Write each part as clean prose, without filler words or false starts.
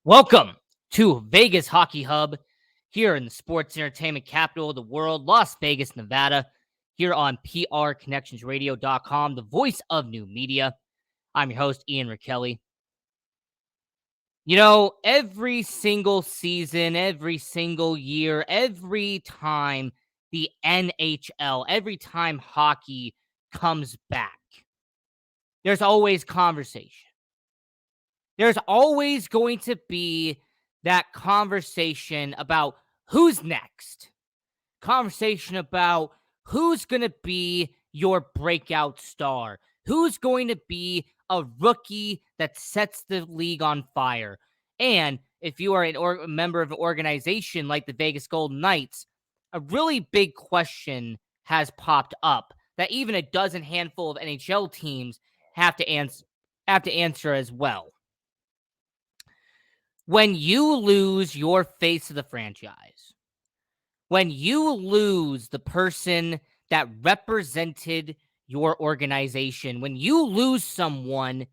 Welcome to Vegas Hockey Hub here in the sports entertainment capital of the world, Las Vegas, Nevada, here on prconnectionsradio.com, the voice of new media. I'm your host, Ian Rachiele. You know, every single season, every single year, every time the NHL, every time hockey comes back, there's always conversation. There's always going to be that conversation about who's next. Conversation about who's going to be your breakout star. Who's going to be a rookie that sets the league on fire. And if you are a member of an organization like the Vegas Golden Knights, a really big question has popped up that even a dozen handful of NHL teams have to answer as well. When you lose your face of the franchise, when you lose the person that represented your organization, when you lose someone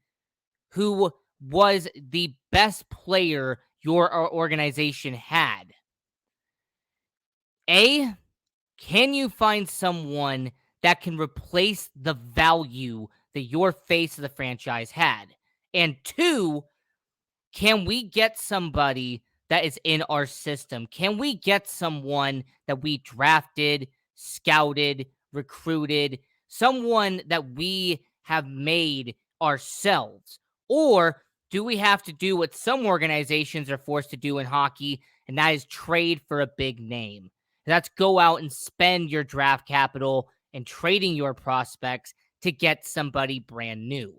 who was the best player your organization had, can you find someone that can replace the value that your face of the franchise had? And two, can we get somebody that is in our system? Can we get someone that we drafted, scouted, recruited, someone that we have made ourselves? Or do we have to do what some organizations are forced to do in hockey, and that is trade for a big name? That's go out and spend your draft capital and trading your prospects to get somebody brand new.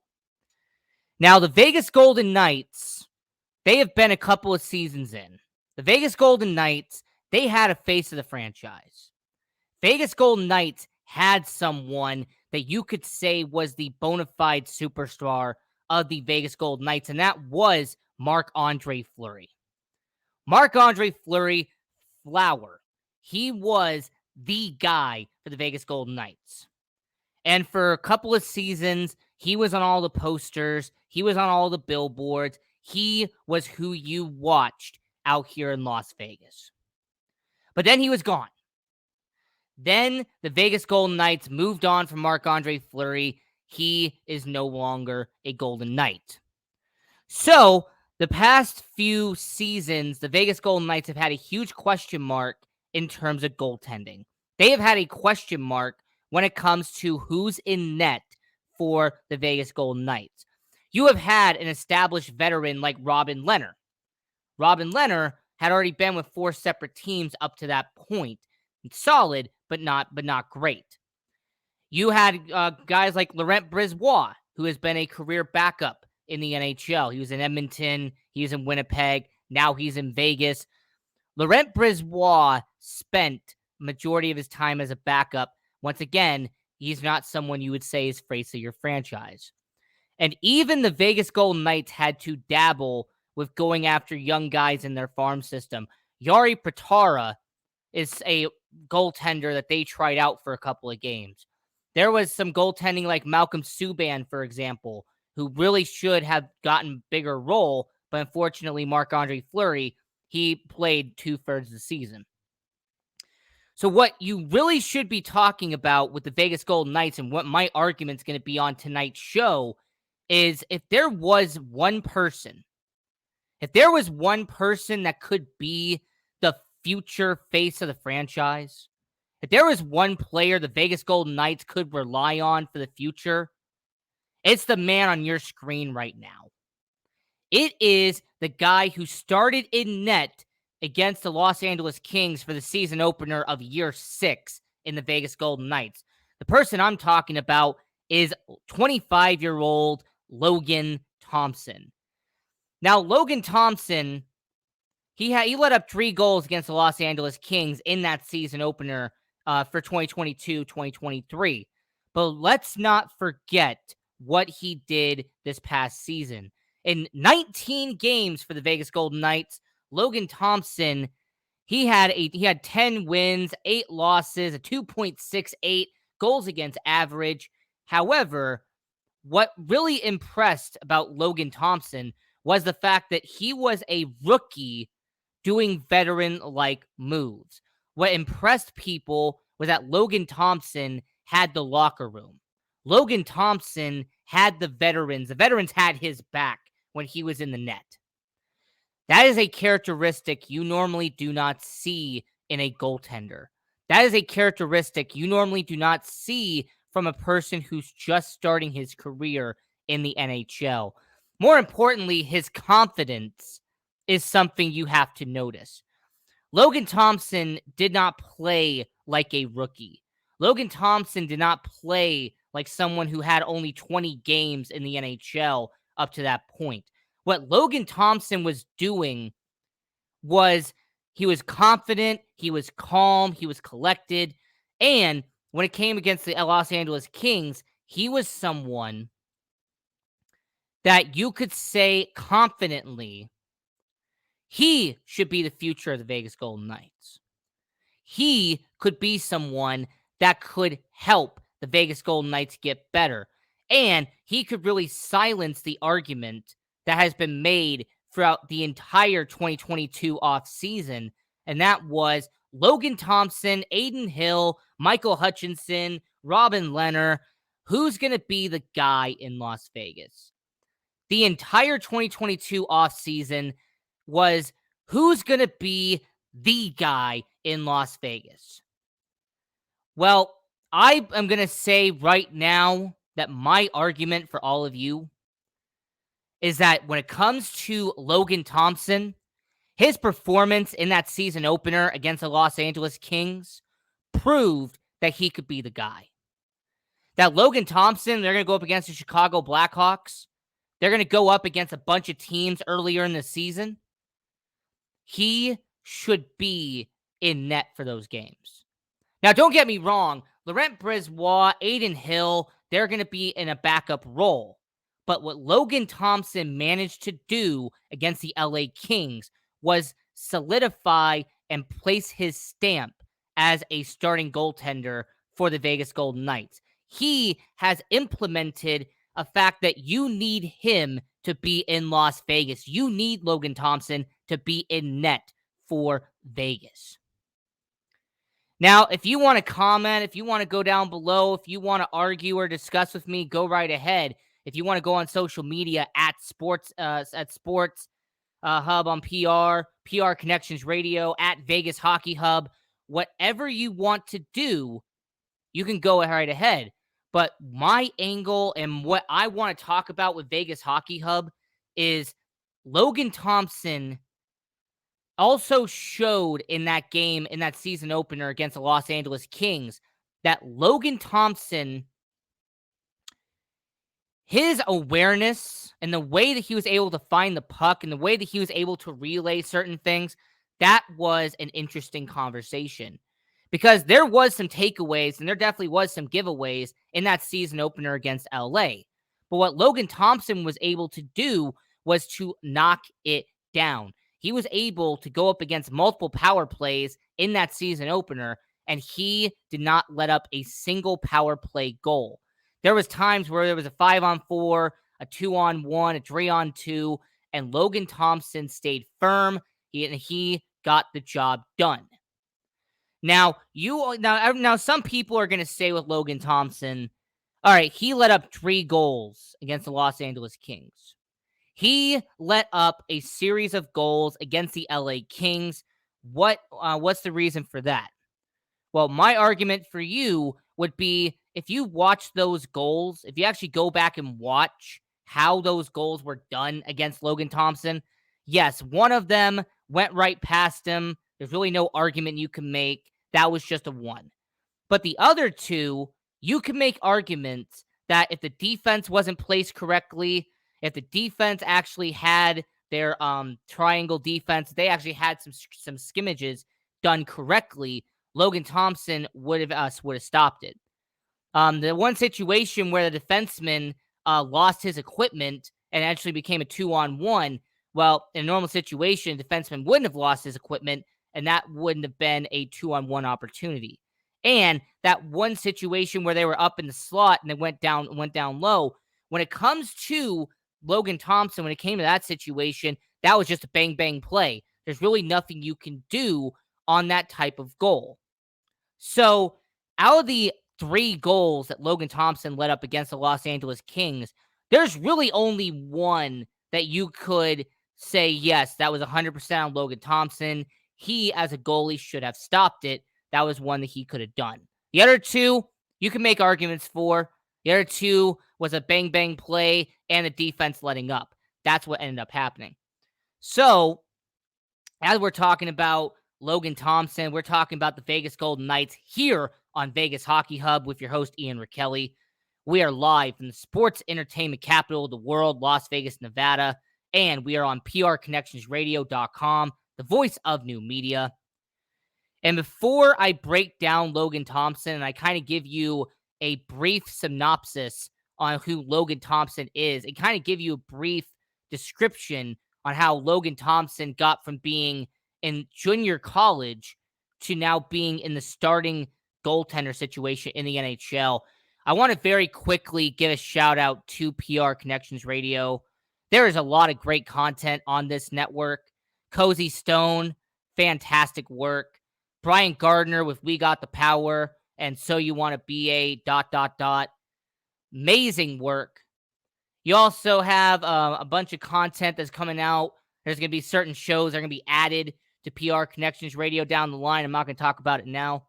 Now, the Vegas Golden Knights, they have been a couple of seasons in. The Vegas Golden Knights, they had a face of the franchise. Vegas Golden Knights had someone that you could say was the bona fide superstar of the Vegas Golden Knights, and that was Marc-Andre Fleury. Marc-Andre Fleury, Flower. He was the guy for the Vegas Golden Knights. And for a couple of seasons, he was on all the posters. He was on all the billboards. He was who you watched out here in Las Vegas. But then he was gone. Then the Vegas Golden Knights moved on from Marc-Andre Fleury. He is no longer a Golden Knight. So the past few seasons, the Vegas Golden Knights have had a huge question mark in terms of goaltending. They have had a question mark when it comes to who's in net for the Vegas Golden Knights. You have had an established veteran like Robin Lehner. Robin Lehner had already been with 4 separate teams up to that point. It's solid, but not great. You had guys like Laurent Brisebois, who has been a career backup in the NHL. He was in Edmonton, he was in Winnipeg, now he's in Vegas. Laurent Brisebois spent majority of his time as a backup. Once again, he's not someone you would say is face of your franchise. And even the Vegas Golden Knights had to dabble with going after young guys in their farm system. Jari Patara is a goaltender that they tried out for a couple of games. There was some goaltending like Malcolm Subban, for example, who really should have gotten a bigger role, but unfortunately Marc-Andre Fleury, he played 2/3 of the season. So what you really should be talking about with the Vegas Golden Knights, and what my argument's going to be on tonight's show, is if there was one person that could be the future face of the franchise, if there was one player the Vegas Golden Knights could rely on for the future, it's the man on your screen right now. It is the guy who started in net against the Los Angeles Kings for the season opener of year 6 in the Vegas Golden Knights. The person I'm talking about is 25-year-old Logan Thompson. Now, Logan Thompson, he let up 3 goals against the Los Angeles Kings in that season opener for 2022-2023. But let's not forget what he did this past season. In 19 games for the Vegas Golden Knights, Logan Thompson, he had 10 wins, 8 losses, a 2.68 goals against average. However, what really impressed about Logan Thompson was the fact that he was a rookie doing veteran-like moves. What impressed people was that Logan Thompson had the locker room. Logan Thompson had the veterans. The veterans had his back when he was in the net. That is a characteristic you normally do not see in a goaltender. That is a characteristic you normally do not see from a person who's just starting his career in the NHL. More importantly, his confidence is something you have to notice. Logan Thompson did not play like a rookie. Logan Thompson did not play like someone who had only 20 games in the NHL up to that point. What Logan Thompson was doing was he was confident, he was calm, he was collected, and when it came against the Los Angeles Kings, he was someone that you could say confidently he should be the future of the Vegas Golden Knights. He could be someone that could help the Vegas Golden Knights get better. And he could really silence the argument that has been made throughout the entire 2022 offseason. And that was Logan Thompson, Adin Hill, Michael Hutchinson, Robin Lehner. Who's going to be the guy in Las Vegas? The entire 2022 offseason was who's going to be the guy in Las Vegas. Well, I am going to say right now that my argument for all of you is that when it comes to Logan Thompson, his performance in that season opener against the Los Angeles Kings proved that he could be the guy. That Logan Thompson, they're going to go up against the Chicago Blackhawks. They're going to go up against a bunch of teams earlier in the season. He should be in net for those games. Now, don't get me wrong. Laurent Brossoit, Adin Hill, they're going to be in a backup role. But what Logan Thompson managed to do against the LA Kings was solidify and place his stamp as a starting goaltender for the Vegas Golden Knights. He has implemented a fact that you need him to be in Las Vegas. You need Logan Thompson to be in net for Vegas. Now, if you want to comment, if you want to go down below, if you want to argue or discuss with me, go right ahead. If you want to go on social media at Sports Hub on PR Connections Radio, at Vegas Hockey Hub, whatever you want to do, you can go right ahead. But my angle and what I want to talk about with Vegas Hockey Hub is Logan Thompson also showed in that game, in that season opener against the Los Angeles Kings, that Logan Thompson, his awareness and the way that he was able to find the puck and the way that he was able to relay certain things, that was an interesting conversation. Because there was some takeaways and there definitely was some giveaways in that season opener against LA. But what Logan Thompson was able to do was to knock it down. He was able to go up against multiple power plays in that season opener, and he did not let up a single power play goal. There was times where there was a 5-on-4, a 2-on-1, a 3-on-2, and Logan Thompson stayed firm, and he got the job done. Now, some people are going to say with Logan Thompson, all right, he let up 3 goals against the Los Angeles Kings. He let up a series of goals against the LA Kings. What's the reason for that? Well, my argument for you would be if you watch those goals, if you actually go back and watch how those goals were done against Logan Thompson, yes, one of them went right past him. There's really no argument you can make. That was just a 1. But the other 2, you can make arguments that if the defense wasn't placed correctly, if the defense actually had their triangle defense, they actually had some scrimmages done correctly, Logan Thompson would have stopped it. The one situation where the defenseman lost his equipment and actually became a 2-on-1, well, in a normal situation, the defenseman wouldn't have lost his equipment, and that wouldn't have been a 2-on-1 opportunity. And that one situation where they were up in the slot and they went down low, when it comes to Logan Thompson, when it came to that situation, that was just a bang-bang play. There's really nothing you can do on that type of goal. So out of the 3 goals that Logan Thompson led up against the Los Angeles Kings, there's really only one that you could say, yes, that was 100% on Logan Thompson. He, as a goalie, should have stopped it. That was one that he could have done. The other 2, you can make arguments for. The other 2 was a bang-bang play and the defense letting up. That's what ended up happening. So, as we're talking about Logan Thompson, we're talking about the Vegas Golden Knights here on Vegas Hockey Hub with your host, Ian Rachiele. We are live from the sports entertainment capital of the world, Las Vegas, Nevada, and we are on prconnectionsradio.com, the voice of new media. And before I break down Logan Thompson and I kind of give you a brief synopsis on who Logan Thompson is, and kind of give you a brief description on how Logan Thompson got from being in junior college to now being in the starting goaltender situation in the NHL, I want to very quickly give a shout out to PR Connections Radio. There is a lot of great content on this network. Cozy Stone, fantastic work. Brian Gardner with We Got the Power and So You Want to Be a ... Amazing work. You also have a bunch of content that's coming out. There's going to be certain shows that are going to be added to PR Connections Radio down the line. I'm not going to talk about it now.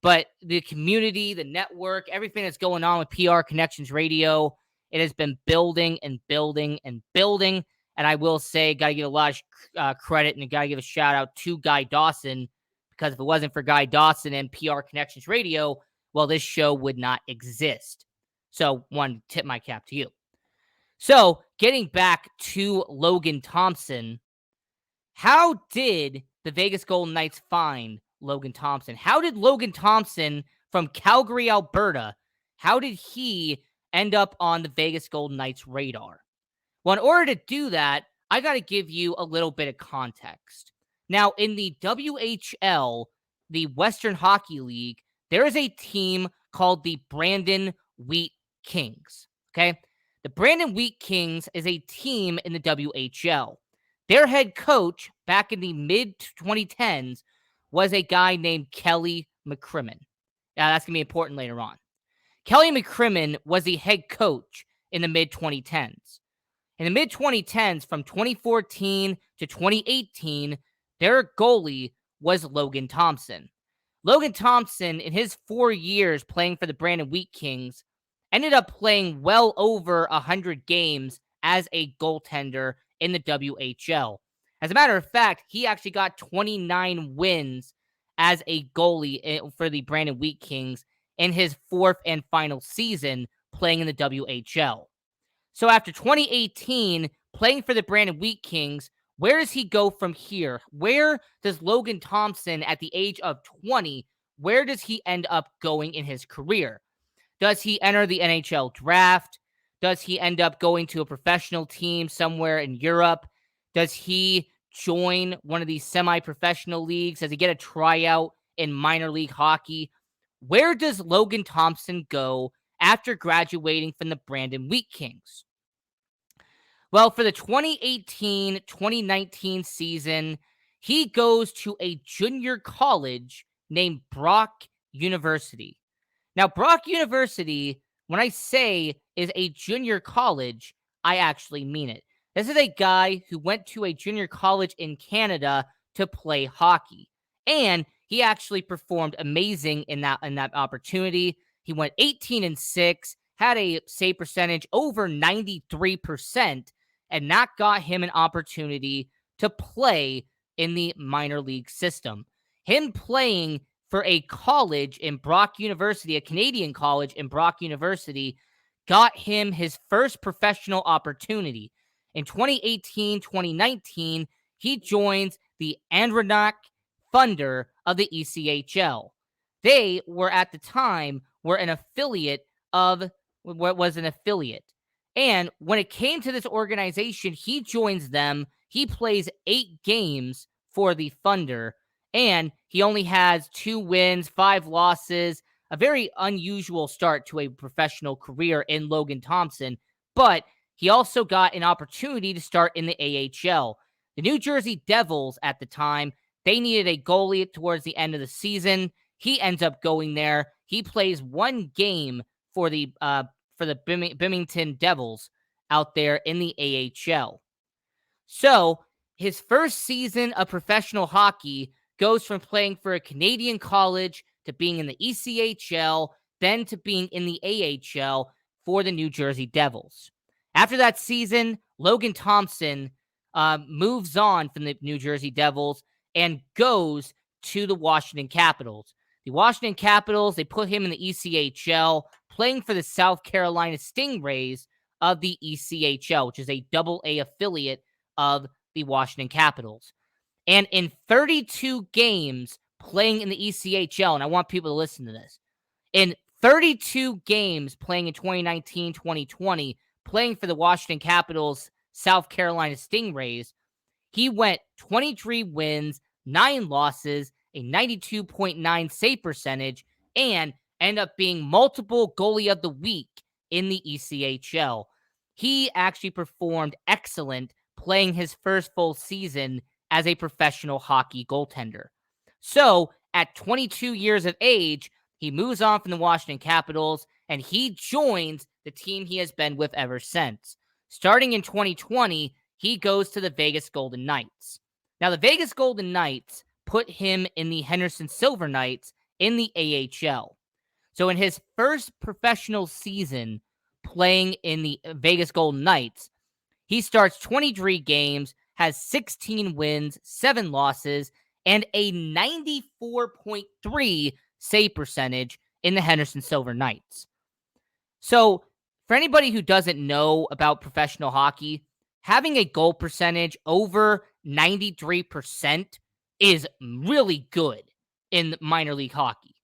But the community, the network, everything that's going on with PR Connections Radio, it has been building and building and building. And I will say, got to give a lot of credit and got to give a shout out to Guy Dawson, because if it wasn't for Guy Dawson and PR Connections Radio, well, this show would not exist. So, one, tip my cap to you. So, getting back to Logan Thompson, how did the Vegas Golden Knights find Logan Thompson? How did Logan Thompson from Calgary, Alberta, how did he end up on the Vegas Golden Knights radar? Well, in order to do that, I got to give you a little bit of context. Now, in the WHL, the Western Hockey League, there is a team called the Brandon Wheat Kings, okay? The Brandon Wheat Kings is a team in the WHL. Their head coach back in the mid-2010s was a guy named Kelly McCrimmon. That's going to be important later on. Kelly McCrimmon was the head coach in the mid-2010s. In the mid-2010s, from 2014 to 2018, their goalie was Logan Thompson. Logan Thompson, in his 4 years playing for the Brandon Wheat Kings, ended up playing well over 100 games as a goaltender in the WHL. As a matter of fact, he actually got 29 wins as a goalie for the Brandon Wheat Kings in his 4th and final season playing in the WHL. So after 2018, playing for the Brandon Wheat Kings, where does he go from here? Where does Logan Thompson, at the age of 20, where does he end up going in his career? Does he enter the NHL draft? Does he end up going to a professional team somewhere in Europe? Does he join one of these semi-professional leagues? Does he get a tryout in minor league hockey? Where does Logan Thompson go after graduating from the Brandon Wheat Kings? Well, for the 2018-2019 season, he goes to a junior college named Brock University. Now, Brock University, when I say is a junior college, I actually mean it. This is a guy who went to a junior college in Canada to play hockey. And he actually performed amazing in that opportunity. He went 18-6, had a save percentage over 93%, and that got him an opportunity to play in the minor league system. Him playing for a college in Brock University, a Canadian college in Brock University, got him his first professional opportunity. In 2018-2019, he joins the Adirondack Thunder of the ECHL. They were at the time an affiliate of what was an affiliate. And when it came to this organization, he joins them. He plays 8 games for the Thunder, and he only has 2 wins, 5 losses, a very unusual start to a professional career in Logan Thompson, but he also got an opportunity to start in the AHL. The New Jersey Devils at the time, they needed a goalie towards the end of the season. He ends up going there. He plays one game for the Binghamton Devils out there in the AHL. So his first season of professional hockey goes from playing for a Canadian college to being in the ECHL, then to being in the AHL for the New Jersey Devils. After that season, Logan Thompson moves on from the New Jersey Devils and goes to the Washington Capitals. The Washington Capitals, they put him in the ECHL, playing for the South Carolina Stingrays of the ECHL, which is a AA affiliate of the Washington Capitals. And in 32 games playing in the ECHL, and I want people to listen to this, in 32 games playing in 2019-2020, playing for the Washington Capitals, South Carolina Stingrays, he went 23 wins, 9 losses, a 92.9 save percentage, and ended up being multiple goalie of the week in the ECHL. He actually performed excellent playing his first full season as a professional hockey goaltender. So, at 22 years of age, he moves on from the Washington Capitals, and he joins the team he has been with ever since. Starting in 2020, he goes to the Vegas Golden Knights. Now, the Vegas Golden Knights put him in the Henderson Silver Knights in the AHL. So, in his first professional season playing in the Vegas Golden Knights, he starts 23 games, has 16 wins, 7 losses, and a 94.3 save percentage in the Henderson Silver Knights. So, for anybody who doesn't know about professional hockey, having a goal percentage over 93% is really good in minor league hockey.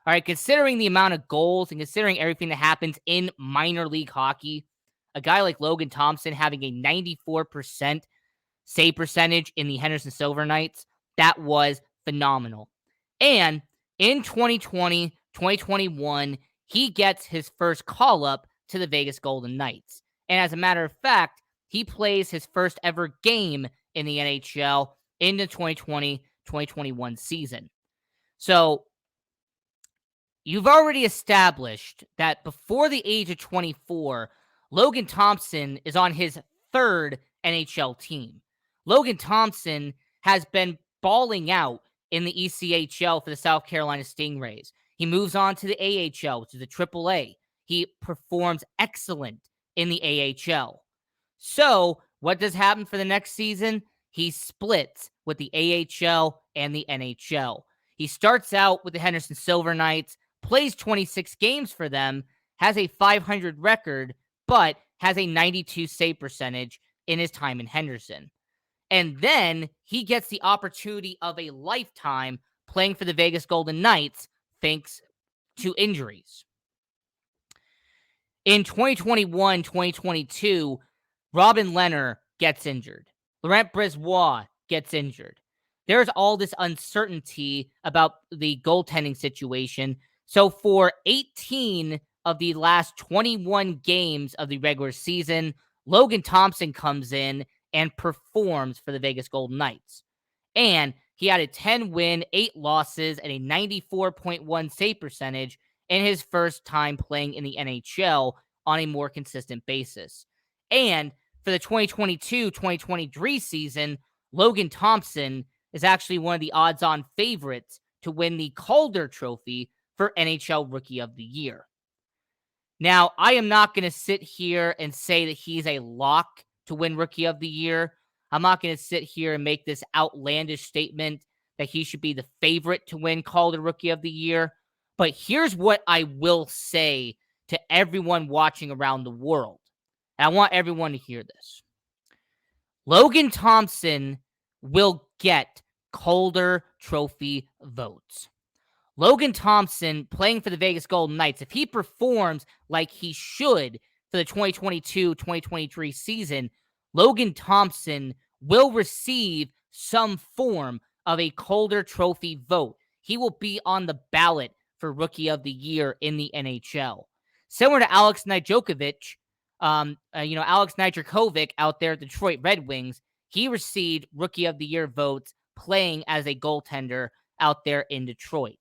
All right, considering the amount of goals and considering everything that happens in minor league hockey, a guy like Logan Thompson having a 94% save percentage in the Henderson Silver Knights, that was phenomenal. And in 2020, 2021, he gets his first call-up to the Vegas Golden Knights. And as a matter of fact, he plays his first ever game in the NHL in the 2020-2021 season. So, you've already established that before the age of 24, Logan Thompson is on his third NHL team. Logan Thompson has been balling out in the ECHL for the South Carolina Stingrays. He moves on to the AHL, which is the AAA. He performs excellent in the AHL. So, what does happen for the next season? He splits with the AHL and the NHL. He starts out with the Henderson Silver Knights, plays 26 games for them, has a .500 record, but has a 92 save percentage in his time in Henderson. And then he gets the opportunity of a lifetime playing for the Vegas Golden Knights thanks to injuries. In 2021-2022, Robin Lehner gets injured. Laurent Brisebois gets injured. There's all this uncertainty about the goaltending situation. So for 18 of the last 21 games of the regular season, Logan Thompson comes in and performs for the Vegas Golden Knights. And he had a 10-win, 8 losses, and a 94.1 save percentage in his first time playing in the NHL on a more consistent basis. And for the 2022-2023 season, Logan Thompson is actually one of the odds-on favorites to win the Calder Trophy for NHL Rookie of the Year. Now, I am not going to sit here and say that he's a lock to win Rookie of the Year. I'm not going to sit here and make this outlandish statement that he should be the favorite to win Calder Rookie of the Year. But here's what I will say to everyone watching around the world. And I want everyone to hear this. Logan Thompson will get Calder Trophy votes. Logan Thompson playing for the Vegas Golden Knights, if he performs like he should for the 2022-2023 season, Logan Thompson will receive some form of a Calder Trophy vote. He will be on the ballot for Rookie of the Year in the NHL. Similar to Alex Nedeljkovic, Alex Nitricovic out there at the Detroit Red Wings, he received Rookie of the Year votes playing as a goaltender out there in Detroit.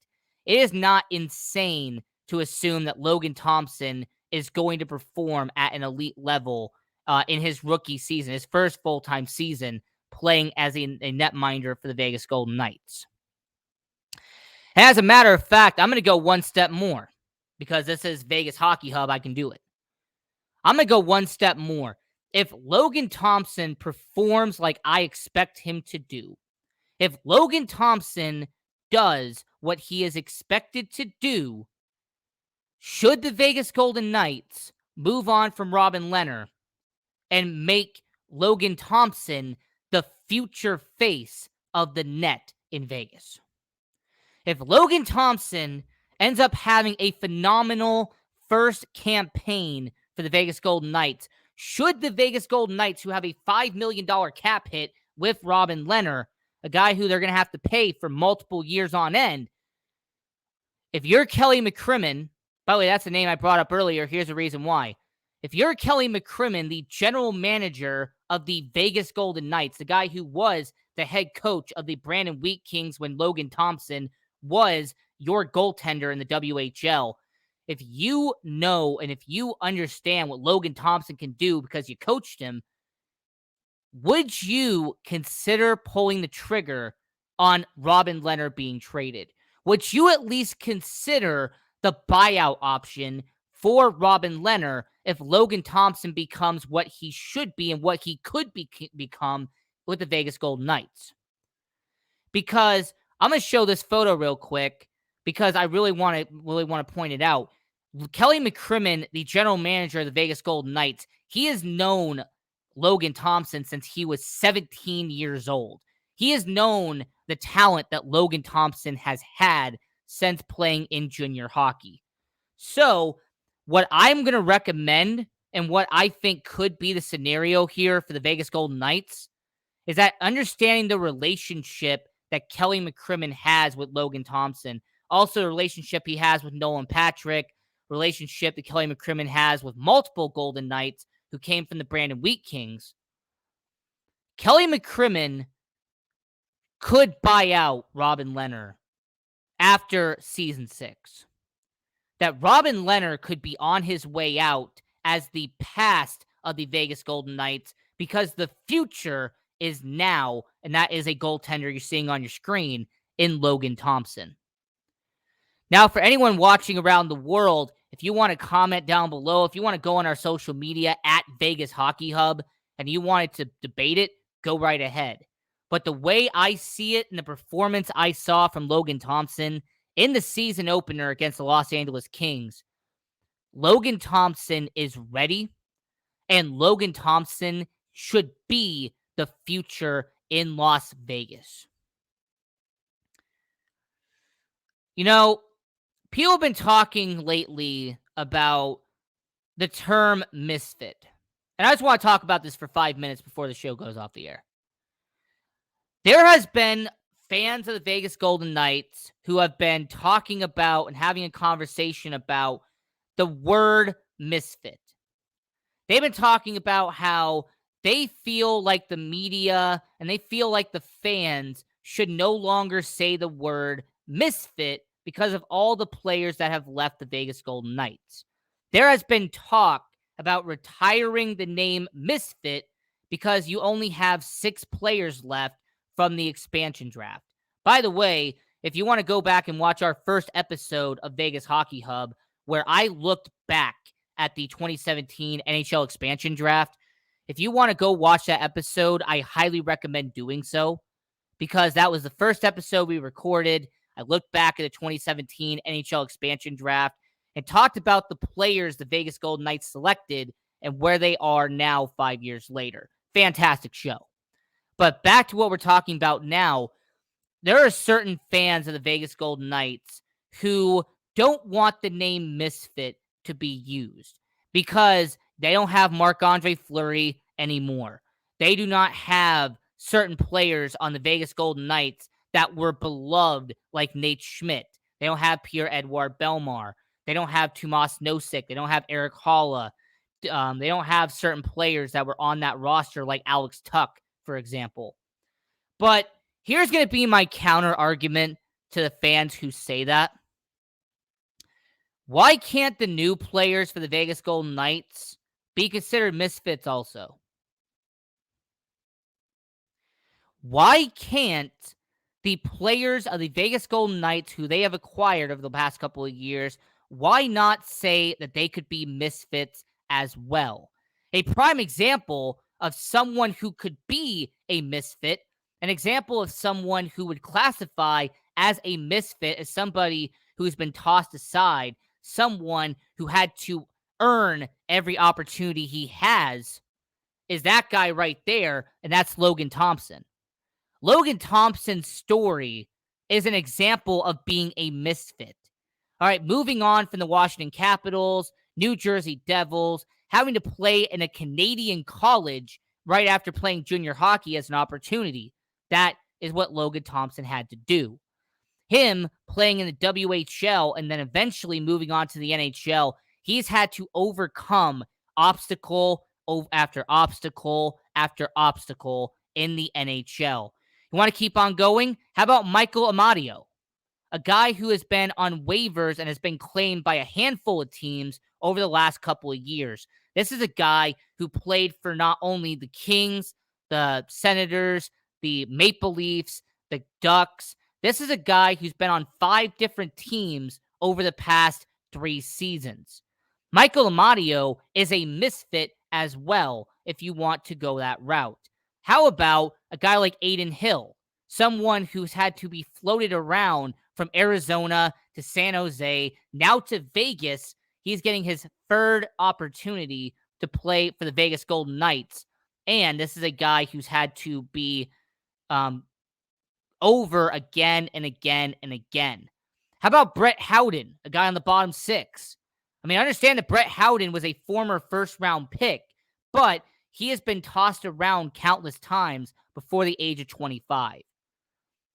It is not insane to assume that Logan Thompson is going to perform at an elite level in his rookie season, his first full-time season, playing as a netminder for the Vegas Golden Knights. As a matter of fact, I'm going to go one step more because this is Vegas Hockey Hub. I can do it. I'm going to go one step more. If Logan Thompson performs like I expect him to do, if Logan Thompson does what he is expected to do, should the Vegas Golden Knights move on from Robin Lehner and make Logan Thompson the future face of the net in Vegas? If Logan Thompson ends up having a phenomenal first campaign for the Vegas Golden Knights, should the Vegas Golden Knights, who have a $5 million cap hit with Robin Lehner, a guy who they're going to have to pay for multiple years on end, if you're Kelly McCrimmon, by the way, that's the name I brought up earlier, here's the reason why. If you're Kelly McCrimmon, the general manager of the Vegas Golden Knights, the guy who was the head coach of the Brandon Wheat Kings when Logan Thompson was your goaltender in the WHL, if you know and if you understand what Logan Thompson can do because you coached him, would you consider pulling the trigger on Robin Lehner being traded? Would you at least consider the buyout option for Robin Lehner if Logan Thompson becomes what he should be and what he could become with the Vegas Golden Knights? Because I'm going to show this photo real quick because I really want to point it out. Kelly McCrimmon, the general manager of the Vegas Golden Knights, he has known Logan Thompson since he was 17 years old. He has known the talent that Logan Thompson has had since playing in junior hockey. So what I'm going to recommend and what I think could be the scenario here for the Vegas Golden Knights is that understanding the relationship that Kelly McCrimmon has with Logan Thompson, also the relationship he has with Nolan Patrick, relationship that Kelly McCrimmon has with multiple Golden Knights who came from the Brandon Wheat Kings, Kelly McCrimmon could buy out Robin Lehner after season 6. That Robin Lehner could be on his way out as the past of the Vegas Golden Knights because the future is now, and that is a goaltender you're seeing on your screen in Logan Thompson. Now, for anyone watching around the world, if you want to comment down below, if you want to go on our social media at Vegas Hockey Hub and you wanted to debate it, go right ahead. But the way I see it and the performance I saw from Logan Thompson in the season opener against the Los Angeles Kings, Logan Thompson is ready, and Logan Thompson should be the future in Las Vegas. You know, people have been talking lately about the term misfit. And I just want to talk about this for 5 minutes before the show goes off the air. There has been fans of the Vegas Golden Knights who have been talking about and having a conversation about the word misfit. They've been talking about how they feel like the media and they feel like the fans should no longer say the word misfit because of all the players that have left the Vegas Golden Knights. There has been talk about retiring the name misfit because you only have 6 players left from the expansion draft. By the way, if you want to go back and watch our first episode of Vegas Hockey Hub, where I looked back at the 2017 NHL expansion draft, if you want to go watch that episode, I highly recommend doing so because that was the first episode we recorded. I looked back at the 2017 NHL expansion draft and talked about the players the Vegas Golden Knights selected and where they are now 5 years later. Fantastic show. But back to what we're talking about now, there are certain fans of the Vegas Golden Knights who don't want the name misfit to be used because they don't have Marc-Andre Fleury anymore. They do not have certain players on the Vegas Golden Knights that were beloved like Nate Schmidt. They don't have Pierre-Edouard Bellemare. They don't have Tomas Nosek. They don't have Eric Holla. They don't have certain players that were on that roster, like Alex Tuck, for example. But here's going to be my counter argument to the fans who say that. Why can't the new players for the Vegas Golden Knights be considered misfits also? Why can't the players of the Vegas Golden Knights who they have acquired over the past couple of years, why not say that they could be misfits as well? A prime example of someone who could be a misfit, an example of someone who would classify as a misfit, as somebody who's been tossed aside, someone who had to earn every opportunity he has, is that guy right there, and that's Logan Thompson. Logan Thompson's story is an example of being a misfit. All right, moving on from the Washington Capitals, New Jersey Devils, having to play in a Canadian college right after playing junior hockey as an opportunity. That is what Logan Thompson had to do. Him playing in the WHL and then eventually moving on to the NHL, he's had to overcome obstacle after obstacle after obstacle in the NHL. You want to keep on going? How about Michael Amadio? A guy who has been on waivers and has been claimed by a handful of teams over the last couple of years. This is a guy who played for not only the Kings, the Senators, the Maple Leafs, the Ducks. This is a guy who's been on 5 different teams over the past 3 seasons. Michael Amadio is a misfit as well, if you want to go that route. How about a guy like Adin Hill, someone who's had to be floated around from Arizona to San Jose, now to Vegas? He's getting his 3rd opportunity to play for the Vegas Golden Knights. And this is a guy who's had to be over again and again and again. How about Brett Howden, a guy on the bottom 6? I mean, I understand that Brett Howden was a former first-round pick, but he has been tossed around countless times before the age of 25.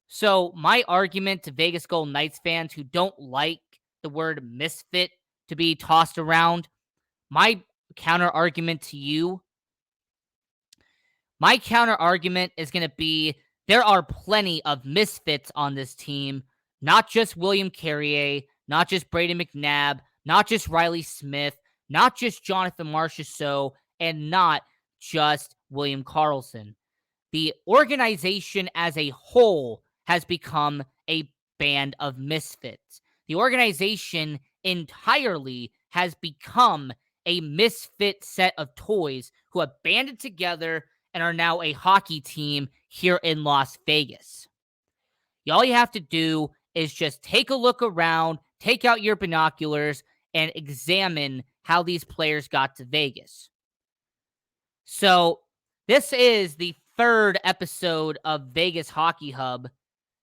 So my argument to Vegas Golden Knights fans who don't like the word misfit to be tossed around, my counter argument to you, my counter argument is going to be there are plenty of misfits on this team, not just William Carrier, not just Braden McNabb, not just Riley Smith, not just Jonathan Marchessault, and not just William Karlsson. The organization as a whole has become a band of misfits. The organization entirely has become a misfit set of toys who have banded together and are now a hockey team here in Las Vegas. All you have to do is just take a look around, take out your binoculars, and examine how these players got to Vegas. So this is the 3rd episode of Vegas Hockey Hub,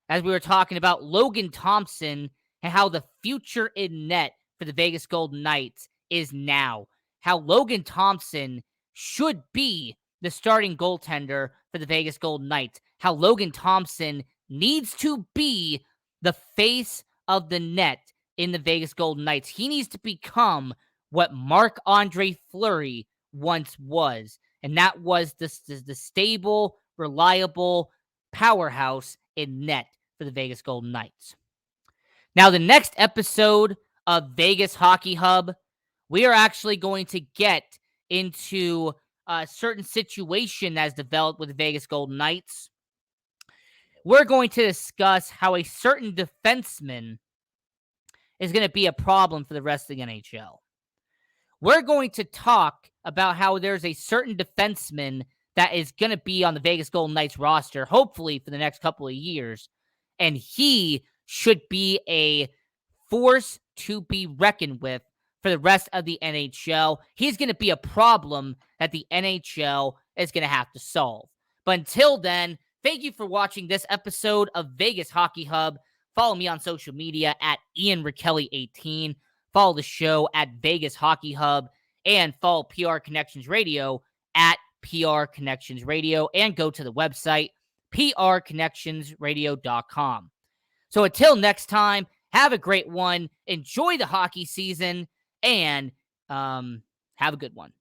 as we were talking about Logan Thompson and how the future in net for the Vegas Golden Knights is now. How Logan Thompson should be the starting goaltender for the Vegas Golden Knights. How Logan Thompson needs to be the face of the net in the Vegas Golden Knights. He needs to become what Marc-Andre Fleury once was. And that was the stable, reliable powerhouse in net for the Vegas Golden Knights. Now, the next episode of Vegas Hockey Hub, we are actually going to get into a certain situation that has developed with the Vegas Golden Knights. We're going to discuss how a certain defenseman is going to be a problem for the rest of the NHL. We're going to talk about how there's a certain defenseman that is going to be on the Vegas Golden Knights roster, hopefully for the next couple of years, and he should be a force to be reckoned with for the rest of the NHL. He's going to be a problem that the NHL is going to have to solve. But until then, thank you for watching this episode of Vegas Hockey Hub. Follow me on social media at IanRachiele18. Follow the show at Vegas Hockey Hub, and follow PR Connections Radio at PR Connections Radio, and go to the website, prconnectionsradio.com. So until next time, have a great one, enjoy the hockey season, and have a good one.